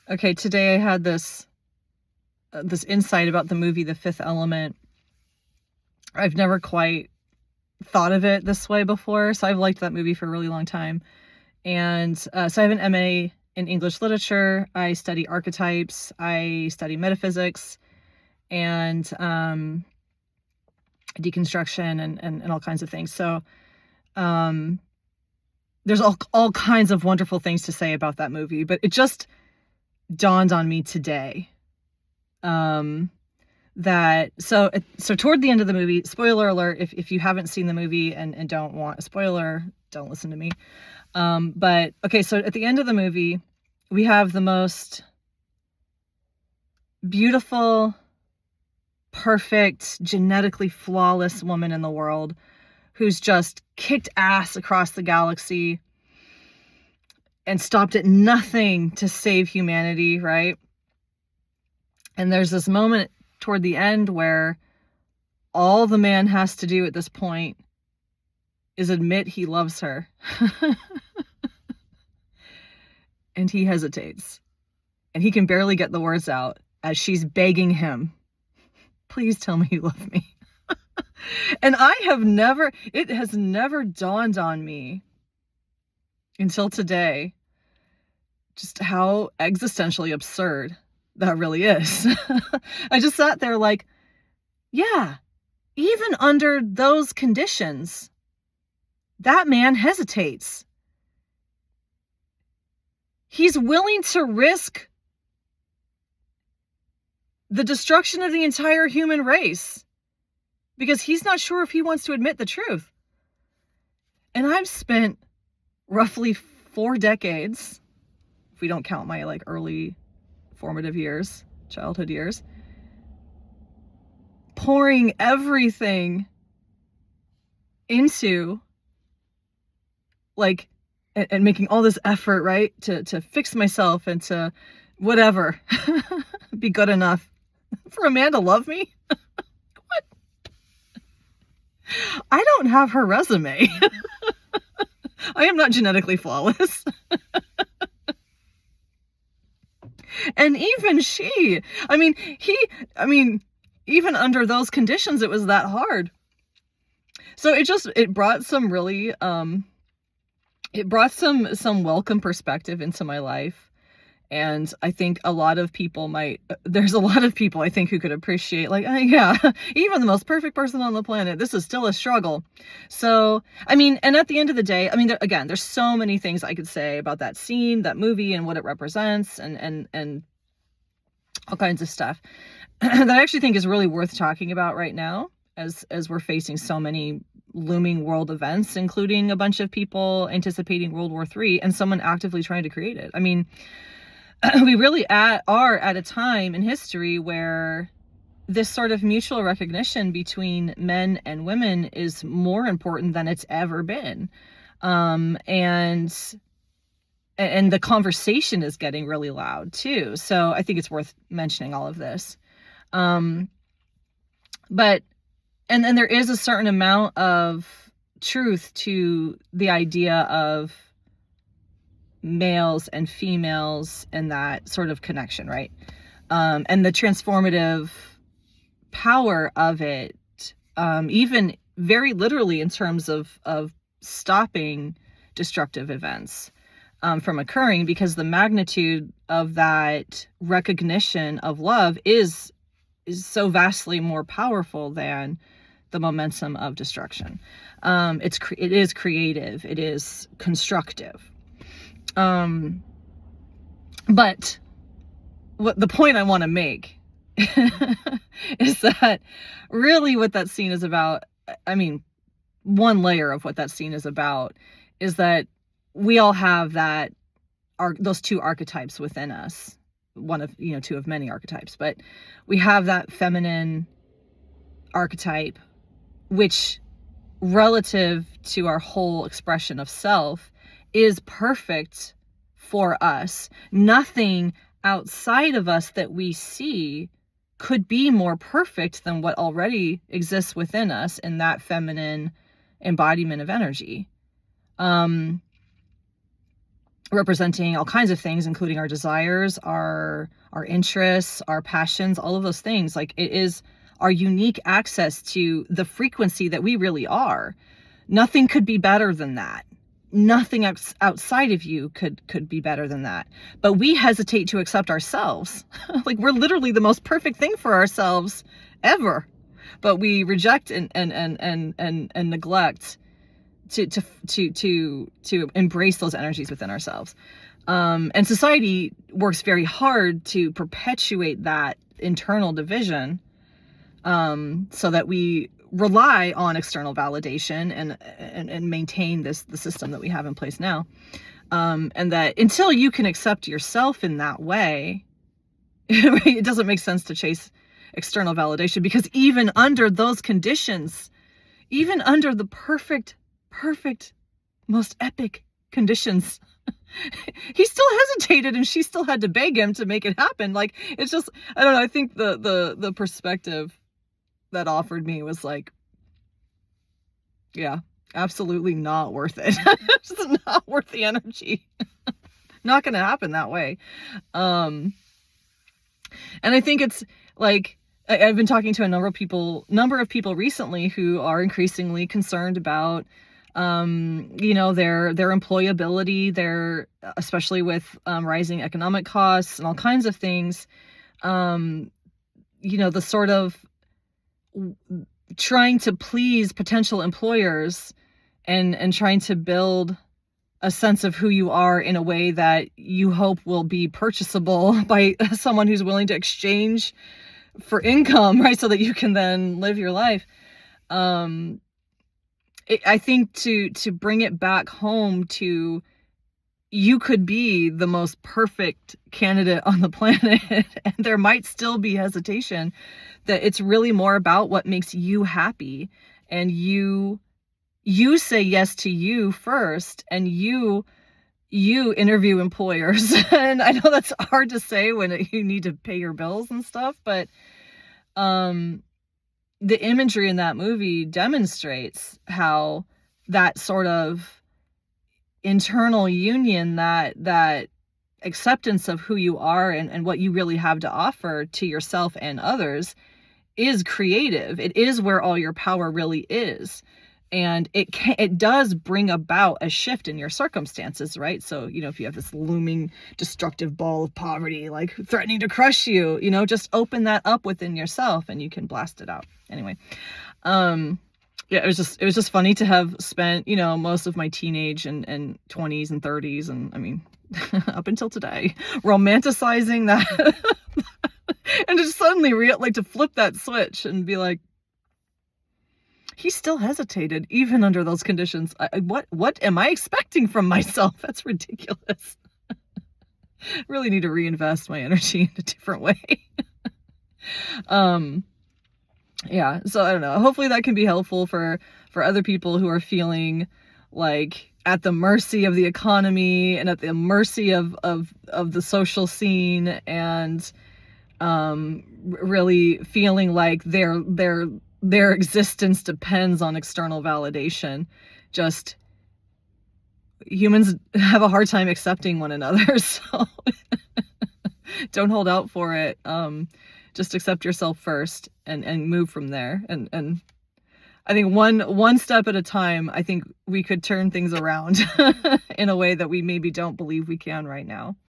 Okay, today I had this insight about the movie The Fifth Element. I've never quite thought of it this way before, so I've liked that movie for a really long time. And so I have an MA in English literature. I study archetypes. I study metaphysics and deconstruction and all kinds of things. So um, there's all kinds of wonderful things to say about that movie, but it just dawned on me today. That so toward the end of the movie, spoiler alert, if you haven't seen the movie and don't want a spoiler, don't listen to me. But okay, so at the end of the movie, we have the most beautiful, perfect, genetically flawless woman in the world who's just kicked ass across the galaxy and stopped at nothing to save humanity, right? And there's this moment toward the end where all the man has to do at this point is admit he loves her. And he hesitates. And he can barely get the words out as she's begging him, please tell me you love me. And it has never dawned on me until today just how existentially absurd that really is. I just sat there like, yeah, even under those conditions, that man hesitates. He's willing to risk the destruction of the entire human race because he's not sure if he wants to admit the truth. And I've spent roughly 4 decades, if we don't count my early formative years, childhood years, pouring everything into and making all this effort, right, to fix myself and to whatever, be good enough for a man to love me. What? I don't have her resume. I am not genetically flawless. And even she, even under those conditions, it was that hard. So it brought some really, it brought some welcome perspective into my life. And I think there's a lot of people I think who could appreciate yeah, even the most perfect person on the planet, this is still a struggle. So, and at the end of the day, again, there's so many things I could say about that scene, that movie, and what it represents and all kinds of stuff that I actually think is really worth talking about right now as we're facing so many looming world events, including a bunch of people anticipating World War III and someone actively trying to create it. We really are at a time in history where this sort of mutual recognition between men and women is more important than it's ever been. And the conversation is getting really loud too. So I think it's worth mentioning all of this. But then there is a certain amount of truth to the idea of males and females and that sort of connection, right? And the transformative power of it, even very literally in terms of stopping destructive events from occurring, because the magnitude of that recognition of love is so vastly more powerful than the momentum of destruction. It is creative. It is constructive. But what the point I want to make is that really what that scene is about, one layer of what that scene is about is that we all have those two archetypes within us. One of, two of many archetypes, but we have that feminine archetype, which relative to our whole expression of self is perfect for us. Nothing outside of us that we see could be more perfect than what already exists within us in that feminine embodiment of energy. representing all kinds of things, including our desires, our interests, our passions, all of those things. Like, it is our unique access to the frequency that we really are. Nothing could be better than that. Nothing outside of you could be better than that. But we hesitate to accept ourselves. Like, we're literally the most perfect thing for ourselves ever. But we reject and neglect to embrace those energies within ourselves. And society works very hard to perpetuate that internal division, so that we rely on external validation and maintain the system that we have in place now. And that until you can accept yourself in that way, it doesn't make sense to chase external validation, because even under those conditions, even under the perfect, most epic conditions, he still hesitated, and she still had to beg him to make it happen. Like, it's just, I don't know. I think the perspective that offered me was like, yeah, absolutely not worth it. It's not worth the energy. Not going to happen that way. And I think it's like, I've been talking to a number of people recently who are increasingly concerned about, their employability, especially with rising economic costs and all kinds of things. The sort of trying to please potential employers and trying to build a sense of who you are in a way that you hope will be purchasable by someone who's willing to exchange for income, right? So that you can then live your life. I think to bring it back home to, you could be the most perfect candidate on the planet and there might still be hesitation, that it's really more about what makes you happy, and you say yes to you first, and you interview employers. And I know that's hard to say when you need to pay your bills and stuff, but the imagery in that movie demonstrates how that sort of internal union, that acceptance of who you are and what you really have to offer to yourself and others, is creative. It is where all your power really is. And it does bring about a shift in your circumstances, right? So, if you have this looming destructive ball of poverty, like threatening to crush you, just open that up within yourself and you can blast it out. Anyway, yeah, it was just funny to have spent, most of my teenage and 20s and 30s, and I mean, up until today, romanticizing that and just suddenly to flip that switch and be like, he still hesitated even under those conditions. What am I expecting from myself? That's ridiculous. Really need to reinvest my energy in a different way. Yeah, so I don't know. Hopefully that can be helpful for other people who are feeling like at the mercy of the economy and at the mercy of the social scene, and really feeling like their existence depends on external validation. Just, humans have a hard time accepting one another, so don't hold out for it. Just accept yourself first and move from there. And I think one step at a time, I think we could turn things around in a way that we maybe don't believe we can right now.